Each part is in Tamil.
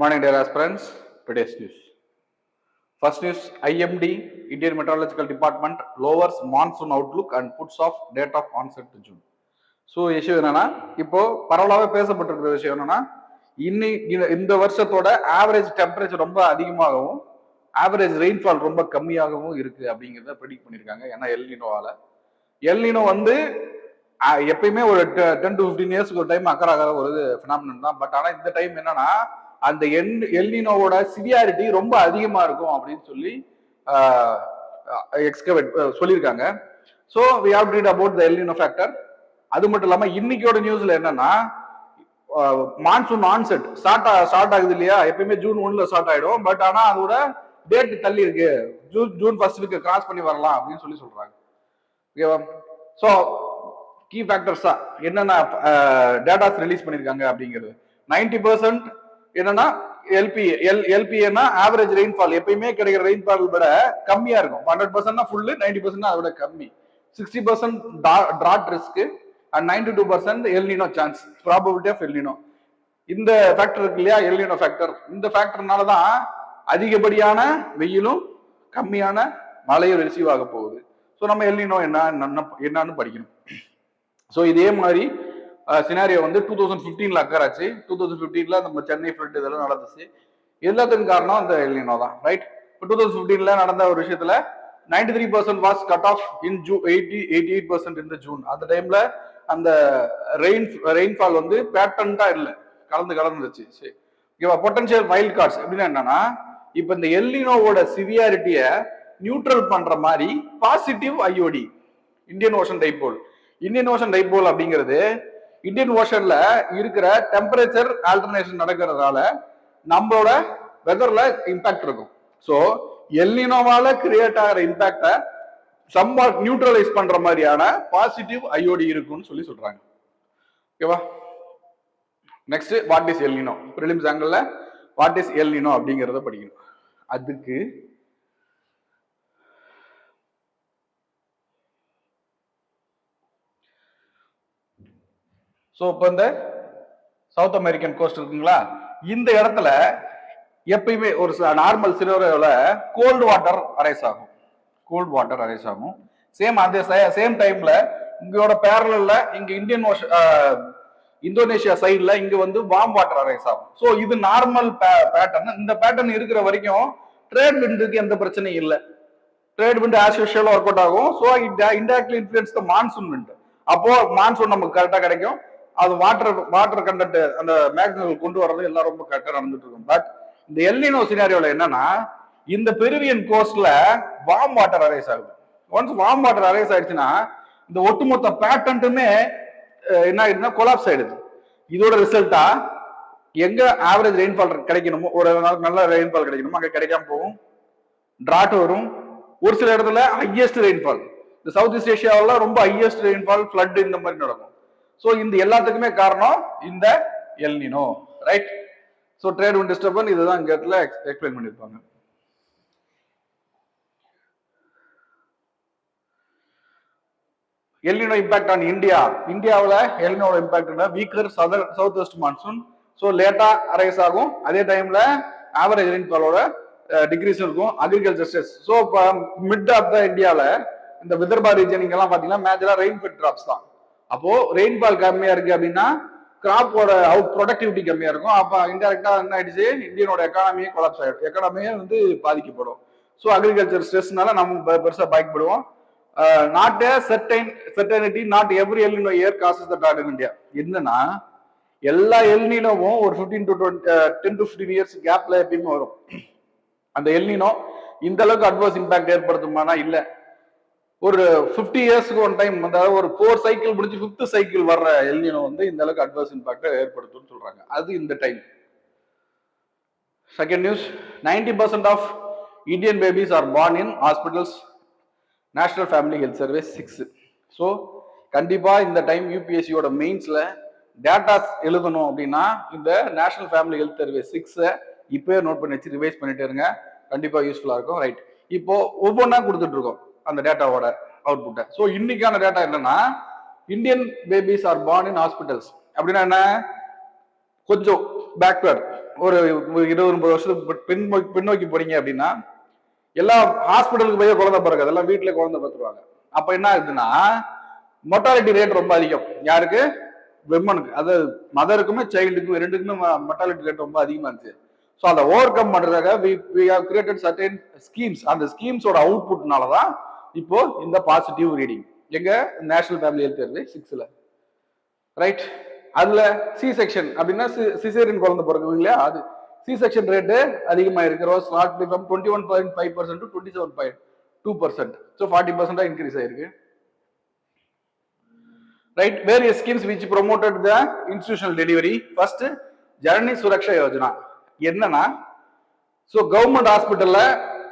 Morning, dear aspirants. Today's news. First news: IMD, Indian Meteorological Department, lowers monsoon outlook and puts off date of onset to June. So issue என்னன்னா, இப்போ பரவலாகவே பேசப்பட்டிருக்கிற விஷயம் என்னன்னா, இந்த வருஷத்தோட ஆவரேஜ் டெம்பரேச்சர் ரொம்ப அதிகமாகவும் ஆவரேஜ் ரெயின்ஃபால் ரொம்ப கம்மியாகவும் இருக்கு அப்படிங்கிறத ப்ரெடிக்ட் பண்ணியிருக்காங்க. ஏன்னா எல்னினோ வந்து எப்பயுமே ஒரு 10 to 15 இயர்ஸ்க்கு ஒரு டைம் அக்கர் ஆகிற ஒரு ஃபினாமினன் தான். பட் ஆனால் இந்த டைம் என்னன்னா, அந்த எல்னினோவோட சிவியாரிட்டி ரொம்ப அதிகமா இருக்கும் அப்படின்னு சொல்லி சொல்லியிருக்காங்க. So we have to read about the El Nino factor. அது மட்டும் இல்லாம இன்னைக்கோட நியூஸ்ல என்னன்னா, மான்சூன் ஆன்செட் ஸ்டார்ட் ஆகுது இல்லையா, எப்பயுமே ஜூன் 1 ஸ்டார்ட் ஆயிடும். பட் ஆனா அதோட டேட் தள்ளி இருக்கு, ஜூன் 1 கிராஸ் பண்ணி வரலாம் அப்படின்னு சொல்றாங்க. ஓகேவா? ஸோ கீ ஃபேக்டர்ஸா என்னென்ன டேட்டாஸ் ரிலீஸ் பண்ணிருக்காங்க அப்படிங்கிறது 90% என்னன்னா எல்பிஏனா ஆவரேஜ் ரெயின்ஃபால், எப்பயுமே கிடைக்கிற ரெயின்ஃபால் விட கம்மியா இருக்கும். 100% ஃபுல்லு, 90% அதை விட கம்மி. 60% drought risk and 92% El Nino chance, probability of El Nino. இந்த ஃபேக்டர் இருக்கு இல்லையா, எல்னினோ ஃபேக்டர். இந்த ஃபேக்டர்னால தான் அதிகப்படியான வெயிலும் கம்மியான மழையும் ரிசீவ் ஆக போகுது. ஸோ நம்ம எல்னினோ என்னன்னு படிக்கணும். ஸோ இதே மாதிரி சினாரியோ வந்து 2015 அக்கர் ஆச்சு. 2015 நம்ம சென்னை ஃப்ளட் இதெல்லாம் நடந்துச்சு. எல்லாத்துக்கும் காரணம் அந்த எல்னினோ தான், ரைட்? இப்போ 2015 நடந்த ஒரு விஷயத்துல 93% was cut of in June, 88% இந்த ஜூன். அந்த டைம்ல அந்த ரெயின்ஃபால் வந்து பேட்டர்ன்டா இல்லை, கலந்துருச்சு. சரி, ஓகேவா? பொட்டன்ஷியல் வைல்ட் கார்ட்ஸ் எப்படின்னா என்னன்னா, இப்போ இந்த எல்னினோவோட சிவியாரிட்டியை நியூட்ரல் பண்ற மாதிரி positive IoT, Indian ocean dipole அப்படிங்கிறது இந்தியன் ஓஷன்ல இருக்கிற டெம்பரேச்சர் ஆல்டர்னேஷன் நடக்கிறதால நம்மளோட வெதர்ல இம்பாக்ட் இருக்கும். ஸோ எல்னினோவால கிரியேட் ஆகிற இம்பாக்டை சம்வாட் நியூட்ரலைஸ் பண்ற மாதிரியான பாசிட்டிவ் ஐஓடி இருக்குன்னு சொல்றாங்க. ஓகேவா? Next, what is El Niño? Prelims angle what is El Niño அப்படிங்கிறத படிக்கணும். அதுக்கு ஸோ இப்போ இந்த சவுத் அமெரிக்கன் கோஸ்ட் இருக்குங்களா, இந்த இடத்துல எப்பயுமே ஒரு நார்மல் சினோரியோல கோல்டு வாட்டர் அரைஸ் ஆகும். சேம் டைம்ல இங்கோட பேரலல்ல இங்க இந்தோனேஷியா சைட்ல இங்க வந்து வார்ம் வாட்டர் அரைஸ் ஆகும். ஸோ இது நார்மல் பேட்டர்ன். இந்த பேட்டர்ன் இருக்கிற வரைக்கும் ட்ரேட் விண்டுக்கு எந்த பிரச்சனையும் இல்லை. Trade wind as usual work out ஆகும். So it indirectly influence the monsoon wind. அப்போ மான்சூன் நமக்கு கரெக்டா கிடைக்கும். அது வாட்டர் கண்டென்ட் அந்த மேக்னல் கொண்டு வர்றது எல்லாம் ரொம்ப கரெக்டா நடந்துட்டு இருக்கும். பட் இந்த எல்னினோ சினாரியோல என்னன்னா, இந்த பெருவியன் கோஸ்ட்ல வார்ம் வாட்டர் அரைஸ் ஆகுது. ஒன்ஸ் வார்ம் வாட்டர் அரைஸ் ஆயிடுச்சுன்னா இந்த ஒட்டுமொத்த பேட்டர்னுமே என்ன ஆயிடுதுன்னா கொலாப்ஸ் ஆயிடுது. இதோட ரிசல்ட்டா எங்க ஆவரேஜ் ரெயின்ஃபால் கிடைக்கணுமோ, ஒரு நல்ல ரெயின்ஃபால் கிடைக்கணுமோ அங்க கிடைக்காம போகும், டிராட் வரும். ஒரு சில இடத்துல ஹையஸ்ட் ரெயின்ஃபால், இந்த சவுத் ஈஸ்ட் ஏஷியாவில் ரொம்ப ஹையஸ்ட் ரெயின்ஃபால், ஃப்ளட் இந்த மாதிரி நடக்கும். ஸோ இந்த எல்லாத்துக்குமே காரணம் இந்த El Nino, right? So trade wind disturbance இதுதான் இங்க இடத்துல எக்ஸ்பிளைன் பண்ணிருப்பாங்க. எல்னினோ இம்பாக்ட் ஆன் இந்தியாவில் எல்னினோட impact weaker south west monsoon. So லேட்டா அரைஸ் ஆகும். அதே டைம்ல ஆவரேஜ் ரெயின்ஃபாலோட டிகிரிஸ் இருக்கும். Agriculture stress. ஸோ இப்போ மிட் ஆஃப் த இந்தியாவில் இந்த விதர்பா ரீஜன் இங்கெல்லாம் பாத்தீங்கன்னா மேஜரா ரெயின்ஃபெட் டிராப்ஸ் தான். அப்போ ரெயின்ஃபால் கம்மியா இருக்கு அப்படின்னா கிராப்போட ப்ரொடக்டிவிட்டி கம்மியா இருக்கும். அப்ப இன்டெரக்டா என்ன ஆயிடுச்சு, இந்தியனோட எக்கானமியே கொலாப்ஸ் ஆயிடும், எக்கானமியே வந்து பாதிக்கப்படும். ஸோ அக்ரிகல்ச்சர் ஸ்ட்ரெஸ்னால நம்ம பெருசா பாதிக்கப்படும். Not a certainty, not every El Nino year causes the டாட் இன் இந்தியா. என்னன்னா எல்லா எல்னினோவும் ஒரு 10 to 15 இயர்ஸ் கேப்ல எப்பயுமே வரும். அந்த எல்னினோ இந்த அளவுக்கு அட்வர்ஸ் இம்பாக்ட் ஏற்படுத்துமானா இல்ல. ஒரு 50 இயர்ஸ்க்கு ஒன் டைம், அதாவது ஒரு 4 சைக்கிள் முடிஞ்சு 5th சைக்கிள் வர்ற எல்னினோ வந்து இந்த அளவுக்கு அட்வர்ஸ் இம்பாக்ட் ஏற்படுத்தும்னு சொல்றாங்க. அது இந்த time. Second news, 90% of Indian babies are born in hospitals, national family health survey 6. So கண்டிப்பா இந்த டைம் யூபிஎஸ்சியோட மெயின்ஸ்ல டேட்டாஸ் எழுதணும் அப்படின்னா இந்த நேஷனல் ஃபேமிலி ஹெல்த் சர்வே 6 இப்பவே நோட் பண்ணி வச்சு ரிவைஸ் பண்ணிட்டு இருங்க, கண்டிப்பா யூஸ்ஃபுல்லா இருக்கும், ரைட்? இப்போ ஒவ்வொன்றா கொடுத்துட்டு இருக்கோம் அந்த டேட்டாவோட அவுட்புட்டை. ஸோ இன்னைக்கான டேட்டா என்னன்னா, Indian babies are born in hospitals அப்படின்னா என்ன, கொஞ்சம் பேக்வேர்ட் ஒரு 20-30 வருஷத்துக்கு பின்னோக்கி போறீங்க அப்படின்னா எல்லா ஹாஸ்பிட்டலுக்கு போய் குழந்தை பிறகு அதெல்லாம் வீட்டுல குழந்தை பார்த்துருவாங்க. அப்ப என்ன ஆகுதுன்னா மொர்டாலிட்டி ரேட் ரொம்ப அதிகம். யாருக்கு? விமனுக்கு, அதாவது மதருக்குமே சைல்டுக்கும் ரெண்டுக்குமே மொர்டாலிட்டி ரேட் ரொம்ப அதிகமா இருந்துச்சு. ஸோ அதை ஓவர் கம் பண்றதுக்காக we have created certain schemes. அந்த ஸ்கீம்ஸோட அவுட்புட்னாலதான் இப்போ இந்த பாசிட்டிவ் ரீடிங் எங்க நேஷனல் ஃபேமிலி ஹெல்த் சர்வே 6ல, ரைட்? அதுல சி செக்ஷன் அப்படின்னா சிசேரியன் குழந்தை பிறகுங்க இல்லையா, அது சி செக்ஷன் ரேட்டு அதிகமா இருக்கிறோம். Slot from 21.5% to 27.2%. So 40% increase ஆயிருக்கு. Right, various schemes which promoted the institutional delivery. First, Janani Suraksha Yojana. என்னன்னா, ஸோ கவர்மெண்ட் ஹாஸ்பிட்டல்ல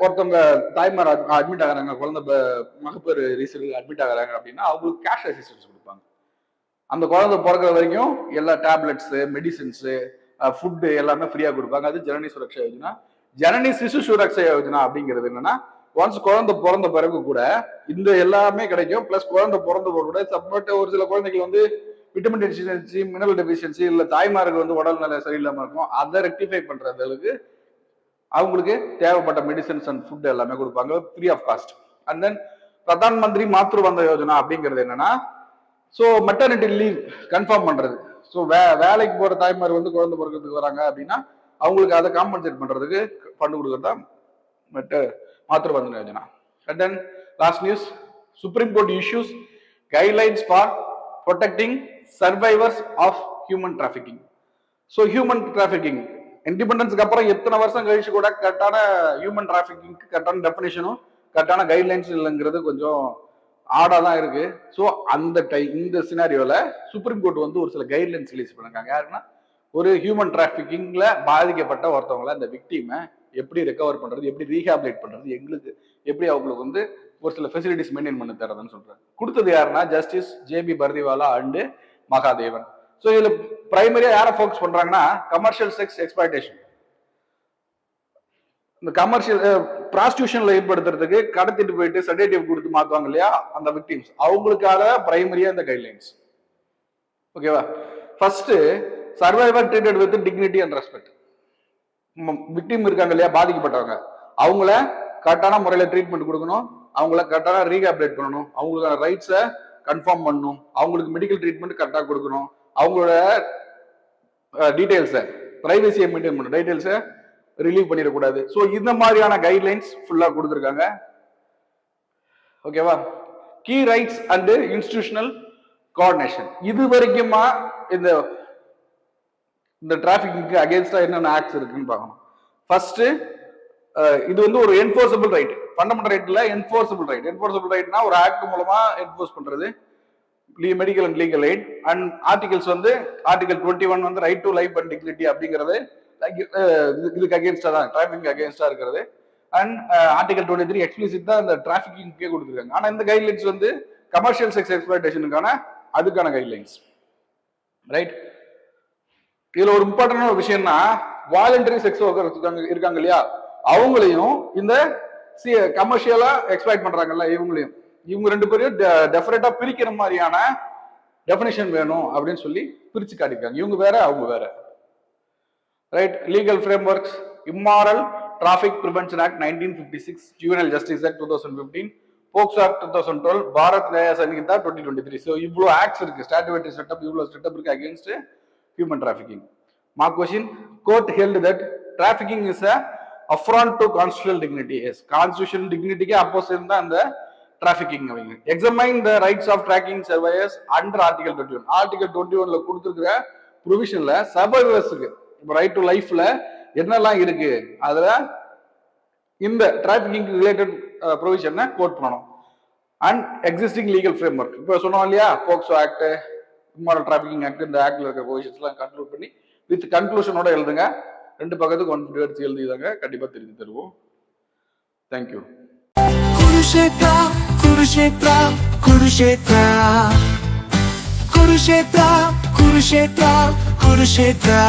ஒருத்தவங்க தாய்மார் அட்மிட் ஆகிறாங்க, குழந்தை மகப்பேறு ரீசனுக்கு அட்மிட் ஆகிறாங்க அப்படின்னா அவங்களுக்கு கேஷ் அசிஸ்டன்ஸ் கொடுப்பாங்க. அந்த குழந்தை பிறக்கிற வரைக்கும் எல்லா டேப்லெட்ஸ், மெடிசின்ஸ், ஃபுட்டு எல்லாமே ஃப்ரீயா கொடுப்பாங்க. அது ஜனனி சுரக்ஷா யோஜனா. ஜனனி சிசு சுரக்ஷா யோஜனா அப்படிங்கிறது என்னன்னா, ஒன்ஸ் குழந்தை பிறந்த பிறகு கூட இந்த எல்லாமே கிடைக்கும். பிளஸ் குழந்தை பிறந்த கூட சப்போர்ட் ஒரு சில குழந்தைகள் வந்து விட்டமின் டெஃபிஷியன்சி, மினரல் டெஃபிஷியன்சி, இல்ல தாய்மாருக்கு வந்து உடல்நிலை சரியில்லாம இருக்கும், அதை ரெக்டிஃபை பண்றதுக்கு அவங்களுக்கு தேவைப்பட்ட மெடிசன்ஸ் அண்ட் ஃபுட் எல்லாமே கொடுப்பாங்க free of cost. And then Pradhan Mantri Matru Vandana Yojana அப்படிங்கிறது என்னன்னா, ஸோ மெட்டர்னிட்டி லீவ் கன்ஃபார்ம் பண்றது. ஸோ வேலைக்கு போற தாய்மார் வந்து குழந்தை பிறக்கிறதுக்கு வராங்க அப்படின்னா அவங்களுக்கு அதை காம்பன்சேட் பண்றதுக்கு ஃபண்ட் கொடுக்கறது தான் Matru Vandana Yojana. And then last news, supreme court issues guidelines for protecting survivors of human trafficking. So human trafficking இண்டிபெண்டன்ஸ்க்கு அப்புறம் எத்தனை வருஷம் கழிச்சு கூட கரெக்டான ஹியூமன் டிராஃபிக்கிங்க்கு கரெக்டான டெஃபினேஷனும் கரெக்டான கைட்லைன்ஸ் இல்லைங்கிறது கொஞ்சம் ஆடா தான் இருக்கு. ஸோ அந்த இந்த சினாரியோல சுப்ரீம் கோர்ட் வந்து ஒரு சில கைட்லைன்ஸ் ரிலீஸ் பண்ணிருக்காங்க. யாருன்னா, ஒரு ஹியூமன் டிராஃபிக்கிங்ல பாதிக்கப்பட்ட ஒருத்தவங்களை, அந்த விக்டிமை எப்படி ரெக்கவர் பண்றது, எப்படி ரீஹாபிலேட் பண்றது, எங்களுக்கு எப்படி அவங்களுக்கு வந்து ஒரு சில ஃபெசிலிட்டிஸ் மெயின்டைன் பண்ணி தரதுன்னு சொல்றாங்க. கொடுத்தது யாருன்னா justice JB Pardiwala and Mahadevan. So இதுல பிரைமரியா யாரை ஃபோக்கஸ் பண்றாங்கன்னா, கமர்ஷியல் செக்ஸ் எக்ஸ்பிளாய்டேஷன். இந்த கமர்ஷியல் ப்ராஸ்டியூஷன்ல ஏற்படுத்துறதுக்கு கடத்திட்டு போயிட்டு செடேட்டிவ் கொடுத்து மாத்துவாங்க இல்லையா அந்த விக்டிம்ஸ், அவங்களுக்காக பிரைமரியா இந்த கைட்லைன்ஸ். ஓகேவா? First, survivor treated with dignity and respect. Victim இருக்காங்க இல்லையா, பாதிக்கப்பட்டவங்க, அவங்கள கரெக்டான முறையில ட்ரீட்மெண்ட் கொடுக்கணும், அவங்கள கரெக்டான ரீஹாபிலேட் பண்ணணும், அவங்களுக்கான ரைட்ஸை கன்ஃபார்ம் பண்ணணும், அவங்களுக்கு மெடிக்கல் ட்ரீட்மெண்ட் கரெக்டாக கொடுக்கணும், அவங்களோட டீடைல்ஸை, பிரைவசியை மெயின்டைன் பண்ணணும், டீடைல்ஸை ரிலீவ் பண்ணிடக்கூடாது. ஸோ இந்த மாதிரியான கைட்லைன்ஸ் ஃபுல்லா கொடுத்துருக்காங்க. ஓகேவா? Key rights and institutional coordination. இது வரைக்குமா இந்த டிராஃபிக்கு அகேன்ஸ்டா என்னென்ன ஆக்ட்ஸ் இருக்குன்னு பார்க்கணும். ஃபர்ஸ்ட், இது வந்து ஒரு என்ஃபோர்சபிள் ரைட், ஃபண்டமெண்டல் ரைட்ல என்ஃபோர்சபிள் ரைட். என்ஃபோர்சபிள் ரைட்னா ஒரு ஆக்ட் மூலமா என்ஃபோர்ஸ் பண்றது, medical and legal eight. And articles வந்து ஆர்டிகல் 21 வந்து right to life and dignity அப்படிங்கிறது இதுக்கு அகேன்ஸ்டா தான், டிராஃபிக் அகேன்ஸ்டா இருக்கிறது. அண்ட் ஆர்டிகல் 23 எக்ஸ்பிளிசிட் தான் இந்த டிராஃபிக்கிங்கே கொடுத்துருக்காங்க. ஆனா இந்த கைட்லைன்ஸ் வந்து கமர்ஷியல் செக்ஸ் எக்ஸ்பிளாய்டேஷனுக்கான அதுக்கான கைட்லைன்ஸ், ரைட்? இதுல ஒரு இம்பார்ட்டன்டான ஒரு விஷயம்னா, வாலண்டரி செக்ஸ் ஒர்க்கர் இருக்காங்க இல்லையா, அவங்களையும் இந்த கமர்ஷியலா எக்ஸ்பிளாய்ட் பண்றாங்கல்ல, இவங்க ரெண்டு பேரையும் டெஃபினட்டா பிரிக்கிற மாதிரியான டெஃபினிஷன் வேணும் அப்படின்னு சொல்லி பிரிச்சு காட்டிருக்காங்க. இவங்க வேற, அவங்க வேற, right? Legal frameworks, immoral traffic prevention act 1956, juvenile justice act 2015, POCSO act 2012, Bharat Nyaya Sanhita 2023. So இவ்வளோ ஆக்ட்ஸ் இருக்கு, ஸ்டாட்யூட்டரி செட்டப், இவ்வளோ செட்டப் இருக்கு against human trafficking. My question, court held that trafficking is a affront to constitutional dignity. Yes, constitutional dignity ke opposite da and trafficking aving. Examine the rights of tracking survivors under article 21. Article 21 la kuduthirukra provision la survivors ku right to life la என்னெல்லாம் இருக்கு, அதுல இந்த trafficking related provision கோட் பண்ணணும். அண்ட் எக்ஸிஸ்டிங் லீகல் ஃப்ரேம்வொர்க், இப்போ சொன்னோம் இல்லையா, POCSO act, immoral trafficking act, இந்த ஆக்ட்ல இருக்கிற ப்ரொவிஷன்ஸ்லாம் கன்க்ளூட் பண்ணி வித் கன்க்ளூஷனோட எழுதுங்க. 2 பக்கத்துக்கு 150 எடுத்து எழுதிதாங்க, கண்டிப்பா தெரிஞ்சு தருவோம். தேங்க்யூ. குருஷேத்ரா குருஷேத்ரா குருஷேத்ரா குருஷேத்ரா குருஷேத்ரா குருஷேத்ரா